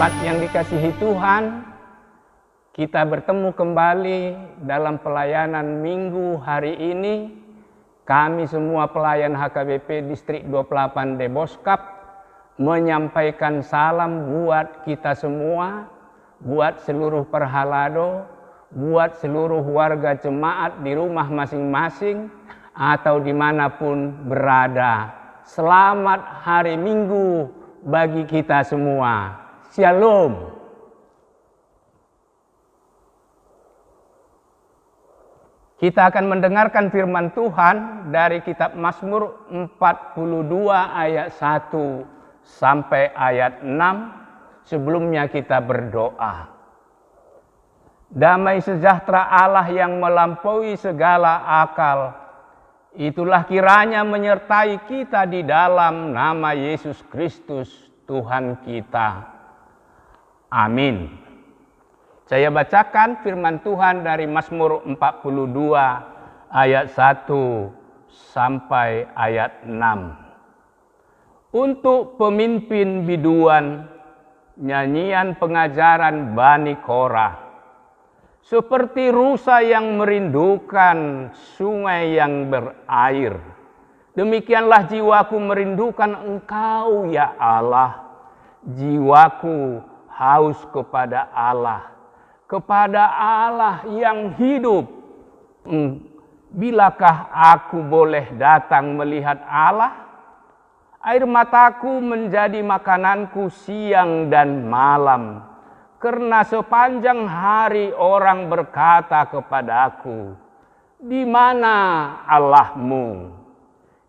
Jemaat yang dikasihi Tuhan, kita bertemu kembali dalam pelayanan minggu hari ini. Kami semua pelayan HKBP Distrik 28 Deboskap menyampaikan salam buat kita semua, buat seluruh perhalado, buat seluruh warga jemaat di rumah masing-masing atau dimanapun berada. Selamat hari Minggu bagi kita semua. Shalom. Kita akan mendengarkan firman Tuhan dari kitab Mazmur 42 ayat 1 sampai ayat 6. Sebelumnya kita berdoa. Damai sejahtera Allah yang melampaui segala akal, itulah kiranya menyertai kita di dalam nama Yesus Kristus Tuhan kita. Amin. Saya bacakan firman Tuhan dari Mazmur 42 ayat 1 sampai ayat 6. Untuk pemimpin biduan, nyanyian pengajaran Bani Korah. Seperti rusa yang merindukan sungai yang berair, demikianlah jiwaku merindukan Engkau ya Allah. Jiwaku haus kepada Allah yang hidup. Bilakah aku boleh datang melihat Allah? Air mataku menjadi makananku siang dan malam, karena sepanjang hari orang berkata kepadaku, di mana Allahmu?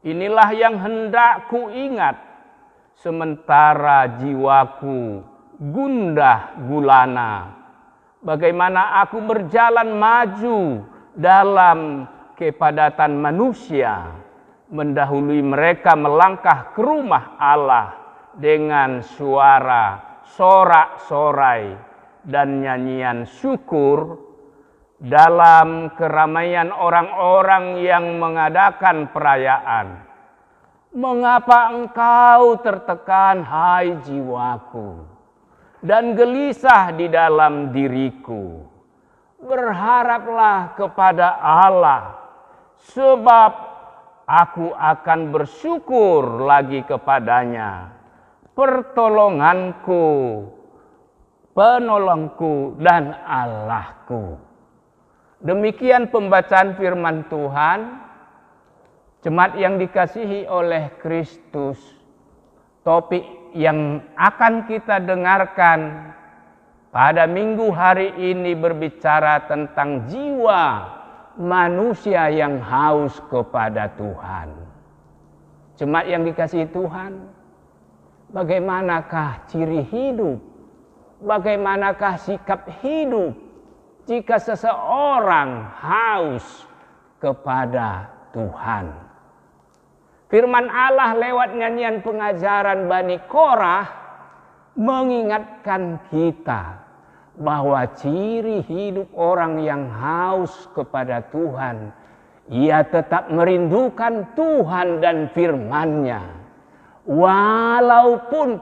Inilah yang hendak ku ingat, sementara jiwaku gundah gulana. Bagaimana aku berjalan maju dalam kepadatan manusia, mendahului mereka melangkah ke rumah Allah dengan suara sorak-sorai dan nyanyian syukur dalam keramaian orang-orang yang mengadakan perayaan. Mengapa engkau tertekan, hai jiwaku, dan gelisah di dalam diriku? Berharaplah kepada Allah, sebab aku akan bersyukur lagi kepadanya. Pertolonganku, penolongku, dan Allahku. Demikian pembacaan firman Tuhan. Jemaat yang dikasihi oleh Kristus, topik yang akan kita dengarkan pada minggu hari ini berbicara tentang jiwa manusia yang haus kepada Tuhan. Jemaat yang dikasihi Tuhan, bagaimanakah ciri hidup? Bagaimanakah sikap hidup jika seseorang haus kepada Tuhan? Firman Allah lewat nyanyian pengajaran Bani Korah mengingatkan kita bahwa ciri hidup orang yang haus kepada Tuhan, ia tetap merindukan Tuhan dan firman-Nya. Walaupun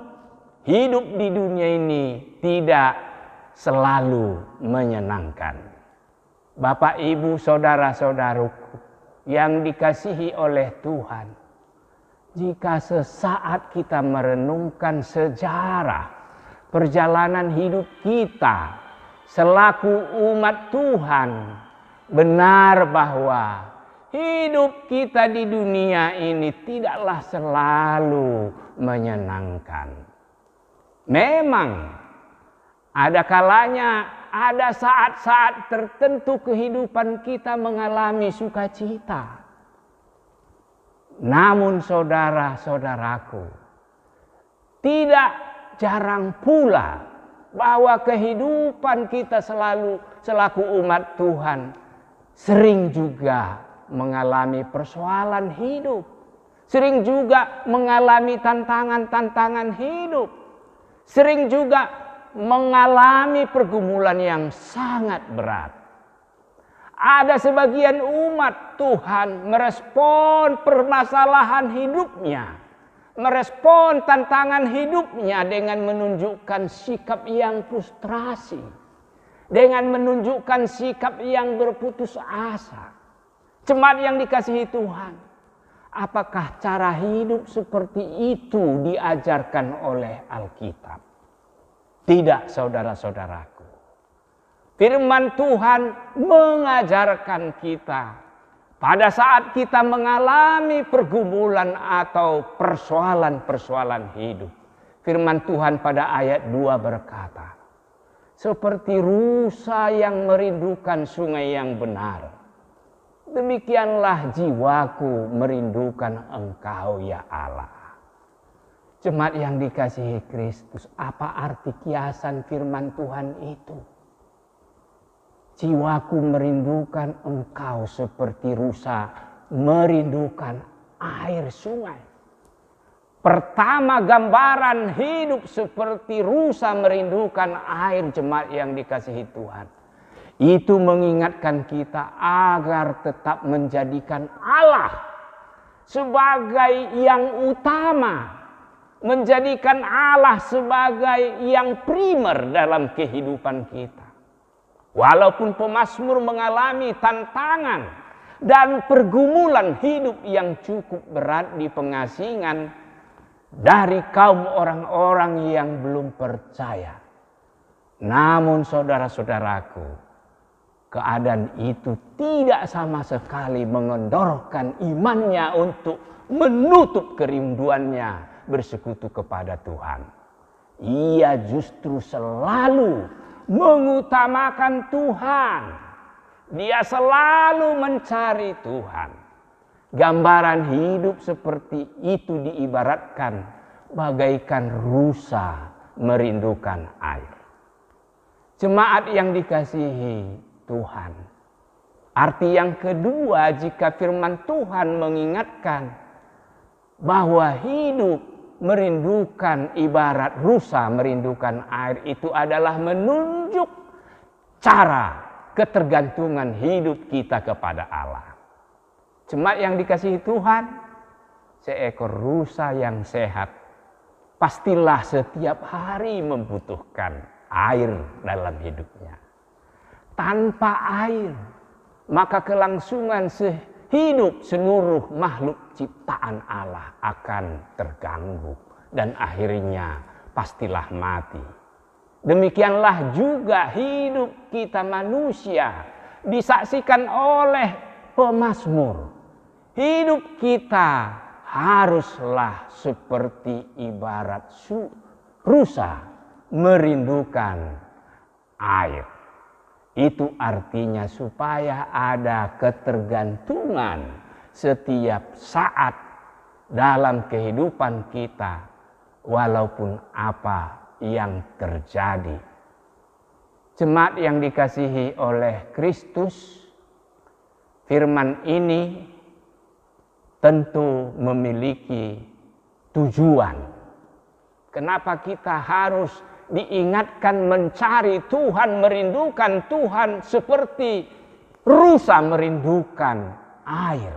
hidup di dunia ini tidak selalu menyenangkan. Bapak, Ibu, saudara-saudaraku yang dikasihi oleh Tuhan, jika sesaat kita merenungkan sejarah perjalanan hidup kita selaku umat Tuhan, benar bahwa hidup kita di dunia ini tidaklah selalu menyenangkan. Memang ada kalanya, ada saat-saat tertentu kehidupan kita mengalami sukacita. Namun saudara-saudaraku, tidak jarang pula bahwa kehidupan kita selaku umat Tuhan sering juga mengalami persoalan hidup. Sering juga mengalami tantangan-tantangan hidup. Sering juga mengalami pergumulan yang sangat berat. Ada sebagian umat Tuhan merespon permasalahan hidupnya merespon tantangan hidupnya dengan menunjukkan sikap yang frustrasi, dengan menunjukkan sikap yang berputus asa. Jemaat yang dikasihi Tuhan, apakah cara hidup seperti itu diajarkan oleh Alkitab? Tidak, saudara-saudaraku. Firman Tuhan mengajarkan kita pada saat kita mengalami pergumulan atau persoalan-persoalan hidup. Firman Tuhan pada ayat 2 berkata, seperti rusa yang merindukan sungai yang benar, demikianlah jiwaku merindukan Engkau ya Allah. Jemaat yang dikasihi Kristus, apa arti kiasan firman Tuhan itu? Jiwaku merindukan Engkau seperti rusa merindukan air sungai. Pertama, gambaran hidup seperti rusa merindukan air, jemaat yang dikasihi Tuhan. Itu mengingatkan kita agar tetap menjadikan Allah sebagai yang utama. Menjadikan Allah sebagai yang primer dalam kehidupan kita. Walaupun pemazmur mengalami tantangan dan pergumulan hidup yang cukup berat di pengasingan dari kaum orang-orang yang belum percaya. Namun saudara-saudaraku, keadaan itu tidak sama sekali mengendorkan imannya untuk menutup kerinduannya bersekutu kepada Tuhan. Ia justru selalu mengutamakan Tuhan. Dia selalu mencari Tuhan. Gambaran hidup seperti itu diibaratkan bagaikan rusa merindukan air. Jemaat yang dikasihi Tuhan. Arti yang kedua, jika firman Tuhan mengingatkan bahwa hidup merindukan ibarat rusa merindukan air, itu adalah menunjuk cara ketergantungan hidup kita kepada Allah. Jemaat yang dikasihi Tuhan, seekor rusa yang sehat pastilah setiap hari membutuhkan air dalam hidupnya. Tanpa air, maka kelangsungan hidup seluruh makhluk ciptaan Allah akan terganggu dan akhirnya pastilah mati. Demikianlah juga hidup kita manusia disaksikan oleh pemazmur. Hidup kita haruslah seperti ibarat rusa merindukan air. Itu artinya supaya ada ketergantungan setiap saat dalam kehidupan kita, walaupun apa yang terjadi. Jemaat yang dikasihi oleh Kristus, firman ini tentu memiliki tujuan. Kenapa kita harus diingatkan mencari Tuhan, merindukan Tuhan seperti rusa merindukan air?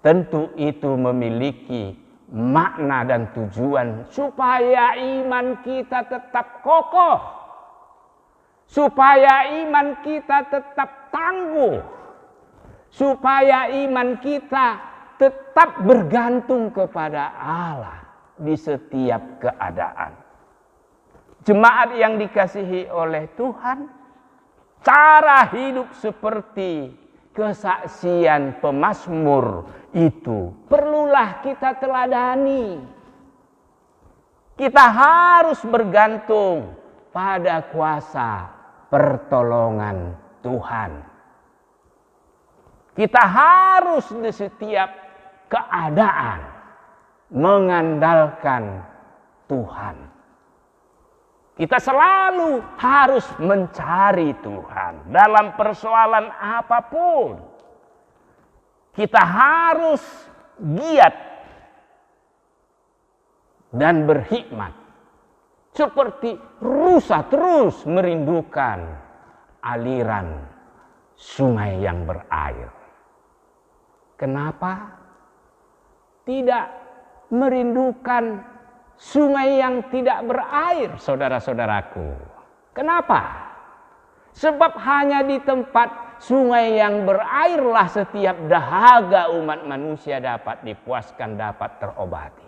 Tentu itu memiliki makna dan tujuan supaya iman kita tetap kokoh, supaya iman kita tetap tangguh, supaya iman kita tetap bergantung kepada Allah di setiap keadaan. Jemaat yang dikasihi oleh Tuhan, cara hidup seperti kesaksian pemazmur itu perlulah kita teladani. Kita harus bergantung pada kuasa pertolongan Tuhan. Kita harus di setiap keadaan mengandalkan Tuhan. Kita selalu harus mencari Tuhan dalam persoalan apapun. Kita harus giat dan berhikmat. Seperti rusa terus merindukan aliran sungai yang berair. Kenapa? Tidak merindukan sungai yang tidak berair, saudara-saudaraku. Kenapa? Sebab hanya di tempat sungai yang berairlah setiap dahaga umat manusia dapat dipuaskan, dapat terobati.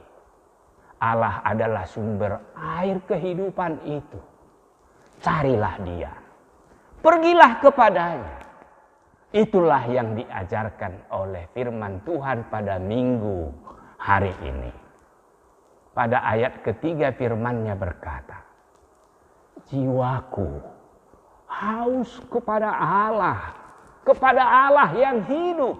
Allah adalah sumber air kehidupan itu. Carilah Dia. Pergilah kepadanya. Itulah yang diajarkan oleh firman Tuhan pada minggu hari ini. Pada ayat ketiga firman-Nya berkata, jiwaku haus kepada Allah yang hidup.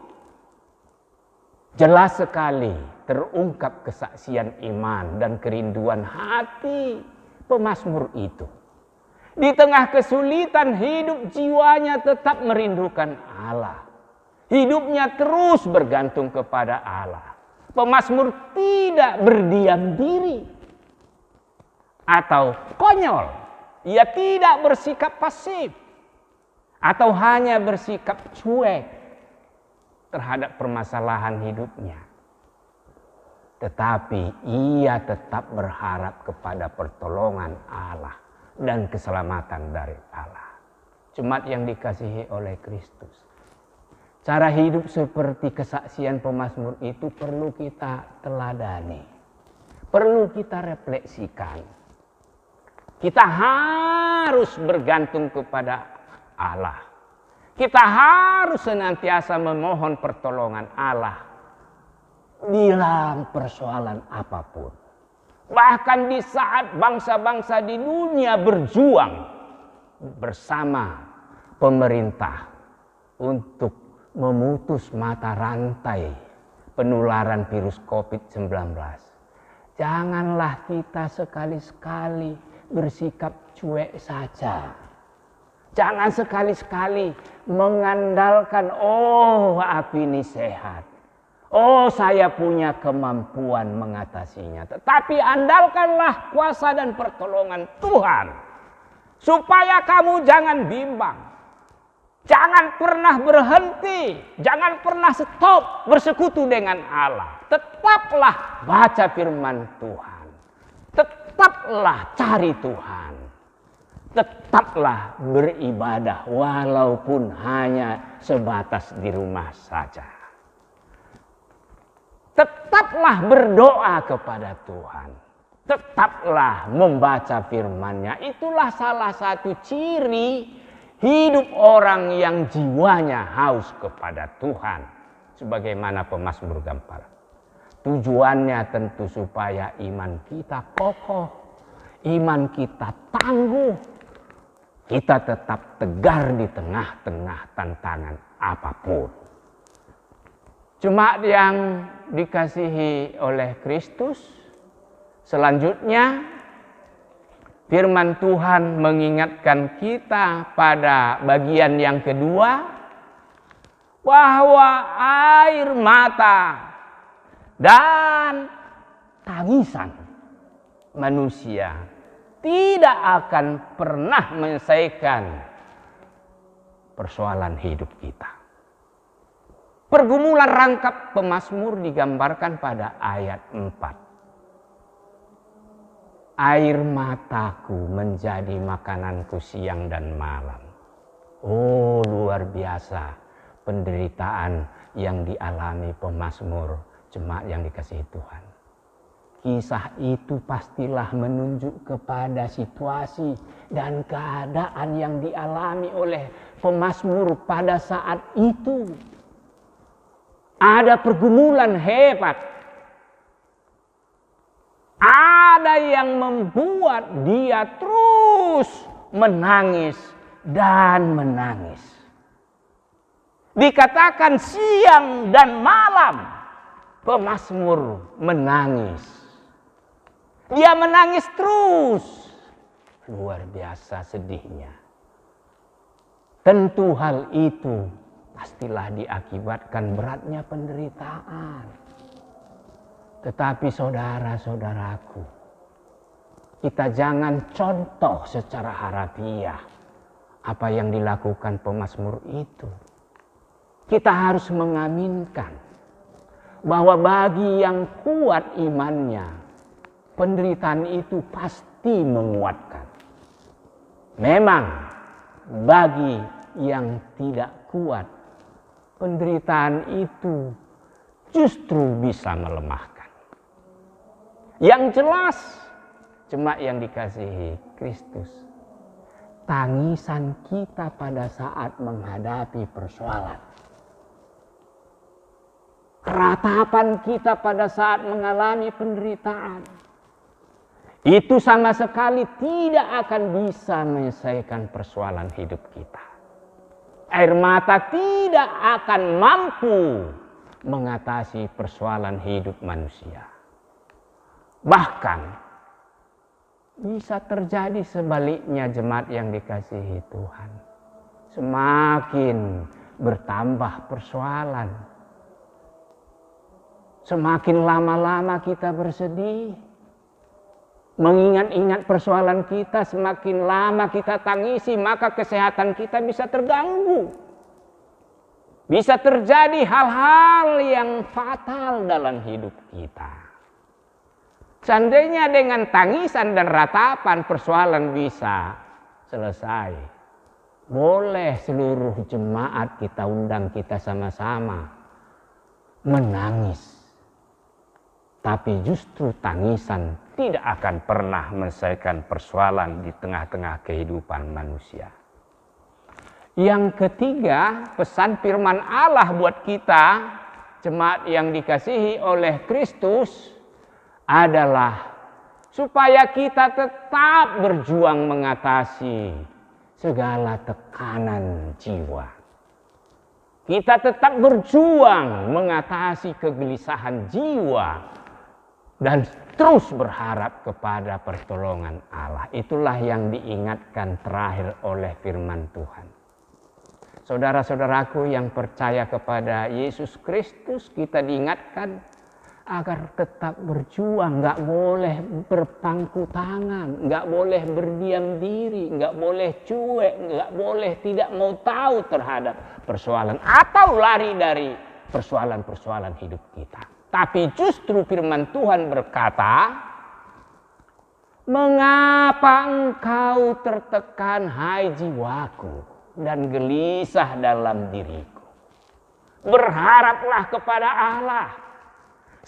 Jelas sekali terungkap kesaksian iman dan kerinduan hati pemazmur itu. Di tengah kesulitan hidup, jiwanya tetap merindukan Allah. Hidupnya terus bergantung kepada Allah. Pemazmur tidak berdiam diri atau konyol. Ia tidak bersikap pasif atau hanya bersikap cuek terhadap permasalahan hidupnya. Tetapi ia tetap berharap kepada pertolongan Allah dan keselamatan dari Allah. Jemaat yang dikasihi oleh Kristus, cara hidup seperti kesaksian pemazmur itu perlu kita teladani, perlu kita refleksikan. Kita harus bergantung kepada Allah. Kita harus senantiasa memohon pertolongan Allah dalam persoalan apapun. Bahkan di saat bangsa-bangsa di dunia berjuang bersama pemerintah untuk memutus mata rantai penularan virus COVID-19. Janganlah kita sekali-sekali bersikap cuek saja. Jangan sekali-sekali mengandalkan, oh aku ini sehat. Oh saya punya kemampuan mengatasinya. Tetapi andalkanlah kuasa dan pertolongan Tuhan. Supaya kamu jangan bimbang. Jangan pernah berhenti. Jangan pernah stop bersekutu dengan Allah. Tetaplah baca firman Tuhan. Tetaplah cari Tuhan. Tetaplah beribadah walaupun hanya sebatas di rumah saja. Tetaplah berdoa kepada Tuhan. Tetaplah membaca firman-Nya. Itulah salah satu ciri hidup orang yang jiwanya haus kepada Tuhan. Sebagaimana pemazmur gambar. Tujuannya tentu supaya iman kita kokoh. Iman kita tangguh. Kita tetap tegar di tengah-tengah tantangan apapun. Jemaat yang dikasihi oleh Kristus, selanjutnya firman Tuhan mengingatkan kita pada bagian yang kedua, bahwa air mata dan tangisan manusia tidak akan pernah menyelesaikan persoalan hidup kita. Pergumulan rangkap pemazmur digambarkan pada ayat 4. Air mataku menjadi makananku siang dan malam. Oh, luar biasa penderitaan yang dialami pemazmur, jemaat yang dikasihi Tuhan. Kisah itu pastilah menunjuk kepada situasi dan keadaan yang dialami oleh pemazmur pada saat itu. Ada pergumulan hebat. Ada yang membuat dia terus menangis dan menangis. Dikatakan siang dan malam pemazmur menangis. Dia menangis terus. Luar biasa sedihnya. Tentu hal itu pastilah diakibatkan beratnya penderitaan. Tetapi saudara-saudaraku, kita jangan contoh secara harafiah apa yang dilakukan pemazmur itu. Kita harus mengaminkan bahwa bagi yang kuat imannya, penderitaan itu pasti menguatkan. Memang bagi yang tidak kuat, penderitaan itu justru bisa melemahkan. Yang jelas, jemaat yang dikasihi Kristus, tangisan kita pada saat menghadapi persoalan, keratapan kita pada saat mengalami penderitaan, itu sama sekali tidak akan bisa menyelesaikan persoalan hidup kita. Air mata tidak akan mampu mengatasi persoalan hidup manusia. Bahkan bisa terjadi sebaliknya, jemaat yang dikasihi Tuhan. Semakin bertambah persoalan, semakin lama-lama kita bersedih, mengingat-ingat persoalan kita, semakin lama kita tangisi, maka kesehatan kita bisa terganggu. Bisa terjadi hal-hal yang fatal dalam hidup kita. Seandainya dengan tangisan dan ratapan persoalan bisa selesai, boleh seluruh jemaat kita undang, kita sama-sama menangis. Tapi justru tangisan tidak akan pernah menyelesaikan persoalan di tengah-tengah kehidupan manusia. Yang ketiga, pesan firman Allah buat kita, jemaat yang dikasihi oleh Kristus, adalah supaya kita tetap berjuang mengatasi segala tekanan jiwa. Kita tetap berjuang mengatasi kegelisahan jiwa dan terus berharap kepada pertolongan Allah. Itulah yang diingatkan terakhir oleh firman Tuhan. Saudara-saudaraku yang percaya kepada Yesus Kristus, kita diingatkan agar tetap berjuang, nggak boleh berpangku tangan, nggak boleh berdiam diri, nggak boleh cuek, nggak boleh tidak mau tahu terhadap persoalan atau lari dari persoalan-persoalan hidup kita. Tapi justru firman Tuhan berkata, mengapa engkau tertekan, hai jiwaku, dan gelisah dalam diriku? Berharaplah kepada Allah,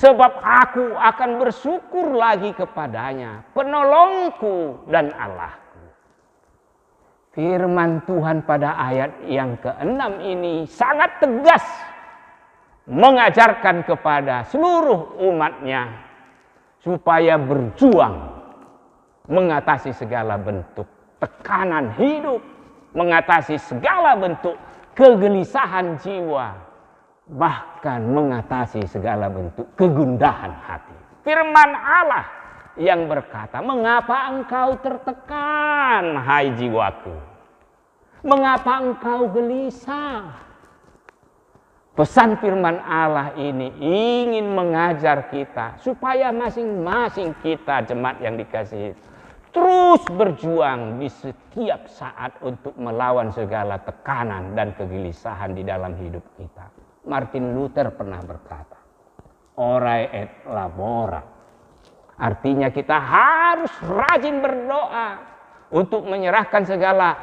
sebab aku akan bersyukur lagi kepadanya, penolongku dan Allahku. Firman Tuhan pada ayat yang ke-6 ini sangat tegas mengajarkan kepada seluruh umatnya supaya berjuang mengatasi segala bentuk tekanan hidup, mengatasi segala bentuk kegelisahan jiwa, bahkan mengatasi segala bentuk kegundahan hati. Firman Allah yang berkata, mengapa engkau tertekan, hai jiwaku? Mengapa engkau gelisah? Pesan firman Allah ini ingin mengajar kita supaya masing-masing kita, jemaat yang dikasihi, terus berjuang di setiap saat untuk melawan segala tekanan dan kegelisahan di dalam hidup kita. Martin Luther pernah berkata, orai et labora. Artinya kita harus rajin berdoa untuk menyerahkan segala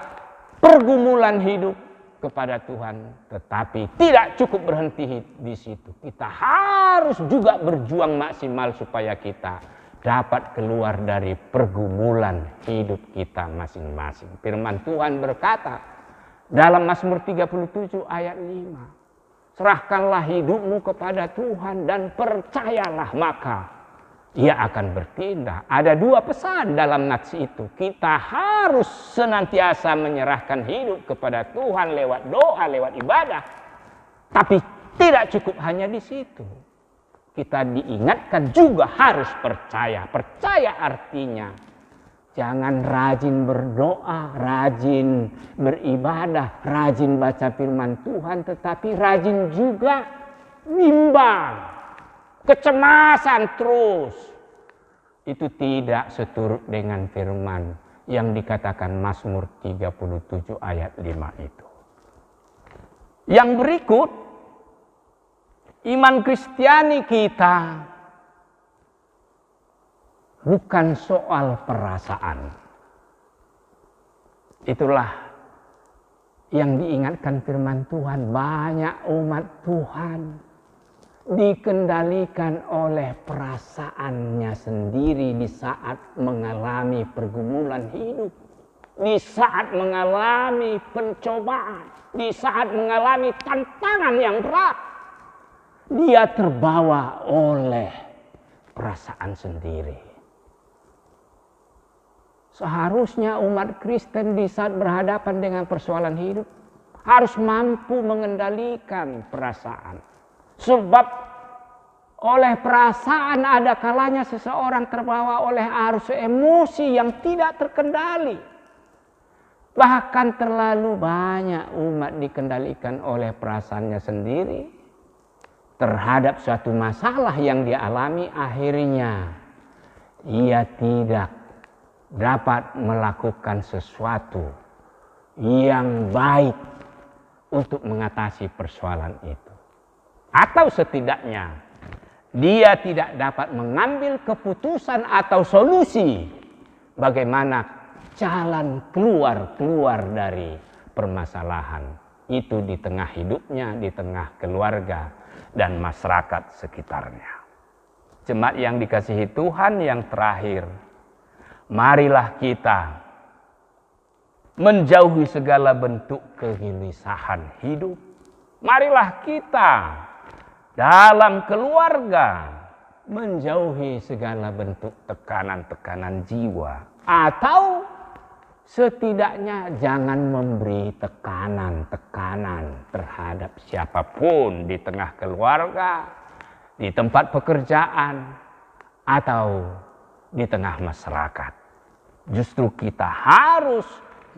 pergumulan hidup kepada Tuhan. Tetapi tidak cukup berhenti di situ. Kita harus juga berjuang maksimal supaya kita dapat keluar dari pergumulan hidup kita masing-masing. Firman Tuhan berkata dalam Mazmur 37 ayat 5. Serahkanlah hidupmu kepada Tuhan dan percayalah, maka Ia akan bertindak. Ada dua pesan dalam nats itu. Kita harus senantiasa menyerahkan hidup kepada Tuhan lewat doa, lewat ibadah. Tapi tidak cukup hanya di situ. Kita diingatkan juga harus percaya. Percaya artinya jangan rajin berdoa, rajin beribadah, rajin baca firman Tuhan, tetapi rajin juga bimbang. Kecemasan terus. Itu tidak seturut dengan firman yang dikatakan Mazmur 37 ayat 5 itu. Yang berikut, Iman Kristiani kita bukan soal perasaan. Itulah yang diingatkan firman Tuhan. Banyak umat Tuhan dikendalikan oleh perasaannya sendiri di saat mengalami pergumulan hidup, di saat mengalami pencobaan, di saat mengalami tantangan yang berat. Dia terbawa oleh perasaan sendiri. Seharusnya umat Kristen di saat berhadapan dengan persoalan hidup harus mampu mengendalikan perasaan. Sebab oleh perasaan ada kalanya seseorang terbawa oleh arus emosi yang tidak terkendali. Bahkan terlalu banyak umat dikendalikan oleh perasaannya sendiri terhadap suatu masalah yang dia alami, akhirnya ia tidak dapat melakukan sesuatu yang baik untuk mengatasi persoalan itu. Atau setidaknya dia tidak dapat mengambil keputusan atau solusi bagaimana jalan keluar dari permasalahan itu di tengah hidupnya, di tengah keluarga dan masyarakat sekitarnya. Jemaat yang dikasihi Tuhan, yang terakhir, marilah kita menjauhi segala bentuk kegelisahan hidup. Marilah kita dalam keluarga menjauhi segala bentuk tekanan-tekanan jiwa. Atau setidaknya jangan memberi tekanan-tekanan terhadap siapapun di tengah keluarga, di tempat pekerjaan, atau di tengah masyarakat. Justru kita harus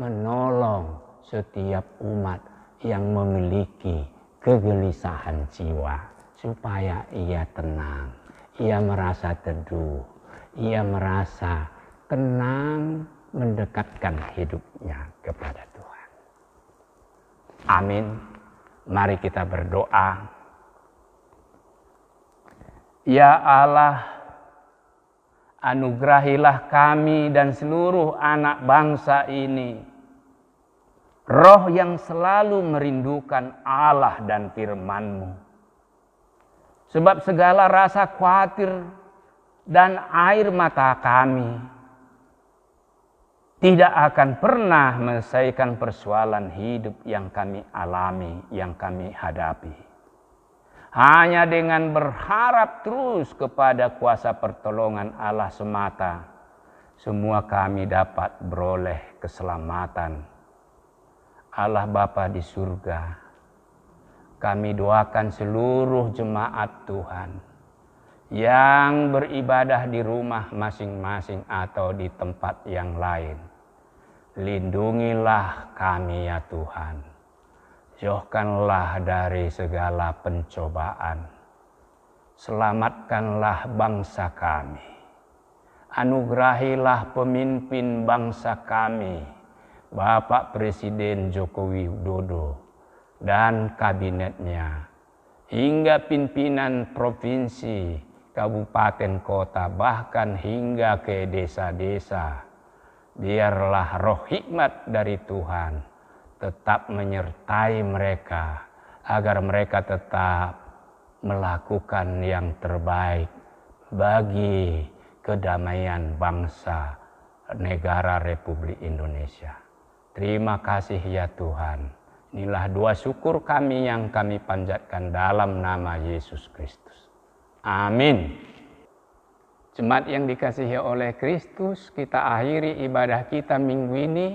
menolong setiap umat yang memiliki kegelisahan jiwa supaya ia tenang, ia merasa teduh, ia merasa tenang mendekatkan hidupnya kepada Tuhan. Amin. Mari kita berdoa. Ya Allah, anugerahilah kami dan seluruh anak bangsa ini roh yang selalu merindukan Allah dan firman-Mu. Sebab segala rasa khawatir dan air mata kami tidak akan pernah menyelesaikan persoalan hidup yang kami alami, yang kami hadapi. Hanya dengan berharap terus kepada kuasa pertolongan Allah semata, semua kami dapat beroleh keselamatan. Allah Bapa di surga, kami doakan seluruh jemaat Tuhan yang beribadah di rumah masing-masing atau di tempat yang lain. Lindungilah kami ya Tuhan. Jauhkanlah dari segala pencobaan. Selamatkanlah bangsa kami. Anugerahilah pemimpin bangsa kami, Bapak Presiden Joko Widodo dan kabinetnya, hingga pimpinan provinsi, kabupaten, kota, bahkan hingga ke desa-desa. Biarlah roh hikmat dari Tuhan tetap menyertai mereka, agar mereka tetap melakukan yang terbaik bagi kedamaian bangsa negara Republik Indonesia. Terima kasih ya Tuhan. Inilah doa syukur kami yang kami panjatkan dalam nama Yesus Kristus. Amin. Jemaat yang dikasihi oleh Kristus, kita akhiri ibadah kita minggu ini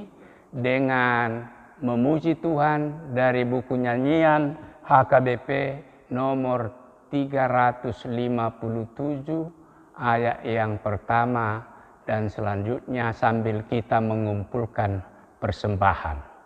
dengan memuji Tuhan dari buku nyanyian HKBP nomor 357 ayat yang pertama dan selanjutnya sambil kita mengumpulkan persembahan.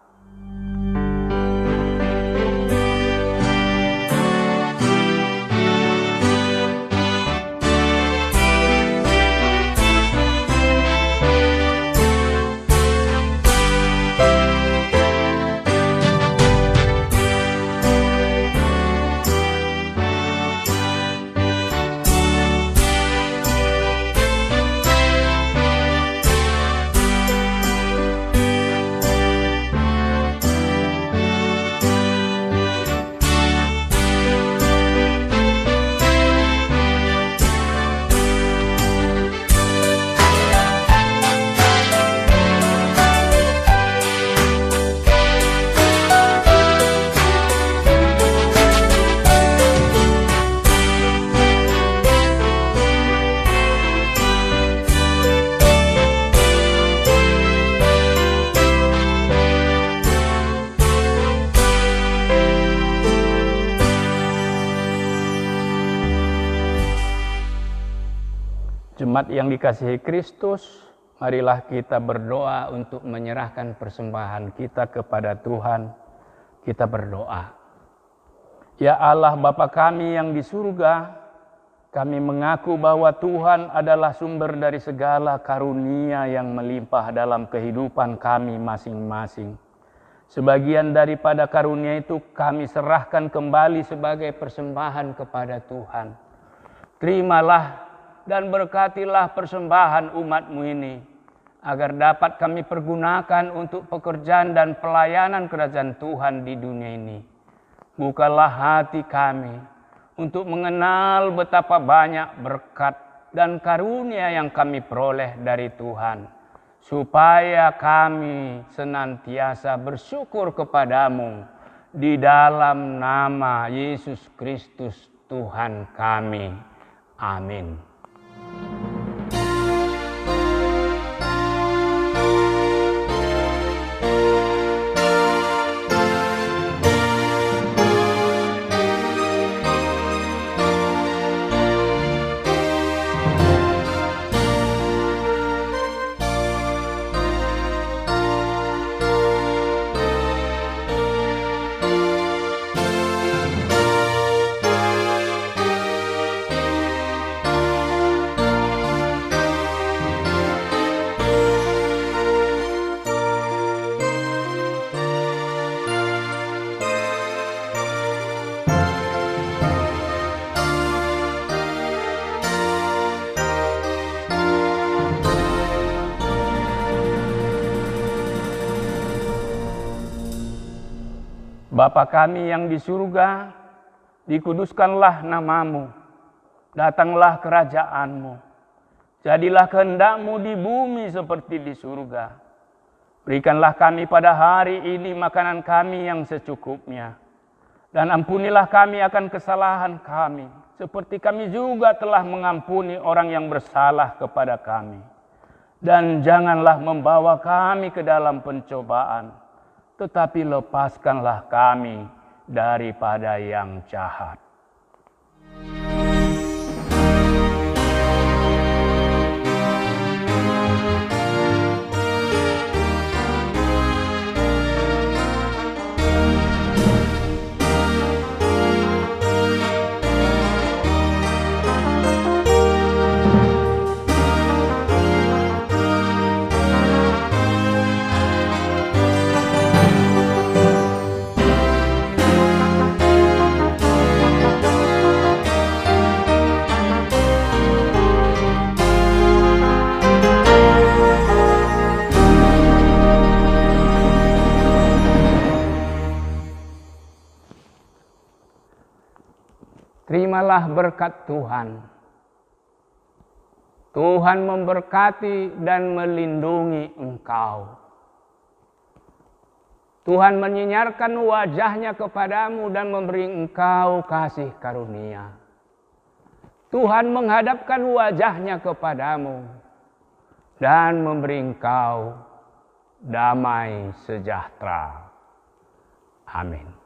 Jemaat yang dikasihi Kristus, marilah kita berdoa untuk menyerahkan persembahan kita kepada Tuhan. Kita berdoa. Ya Allah Bapa kami yang di surga, kami mengaku bahwa Tuhan adalah sumber dari segala karunia yang melimpah dalam kehidupan kami masing-masing. Sebagian daripada karunia itu kami serahkan kembali sebagai persembahan kepada Tuhan. Terimalah dan berkatilah persembahan umat-Mu ini, agar dapat kami pergunakan untuk pekerjaan dan pelayanan kerajaan Tuhan di dunia ini. Bukalah hati kami untuk mengenal betapa banyak berkat dan karunia yang kami peroleh dari Tuhan, supaya kami senantiasa bersyukur kepadamu di dalam nama Yesus Kristus Tuhan kami. Amin. Bapa kami yang di surga, dikuduskanlah namamu, datanglah kerajaanmu, jadilah kehendak-Mu di bumi seperti di surga. Berikanlah kami pada hari ini makanan kami yang secukupnya, dan ampunilah kami akan kesalahan kami, seperti kami juga telah mengampuni orang yang bersalah kepada kami. Dan janganlah membawa kami ke dalam pencobaan, tetapi lepaskanlah kami daripada yang jahat. Terimalah berkat Tuhan. Tuhan memberkati dan melindungi engkau. Tuhan menyinarkan wajah-Nya kepadamu dan memberi engkau kasih karunia. Tuhan menghadapkan wajah-Nya kepadamu dan memberi engkau damai sejahtera. Amin.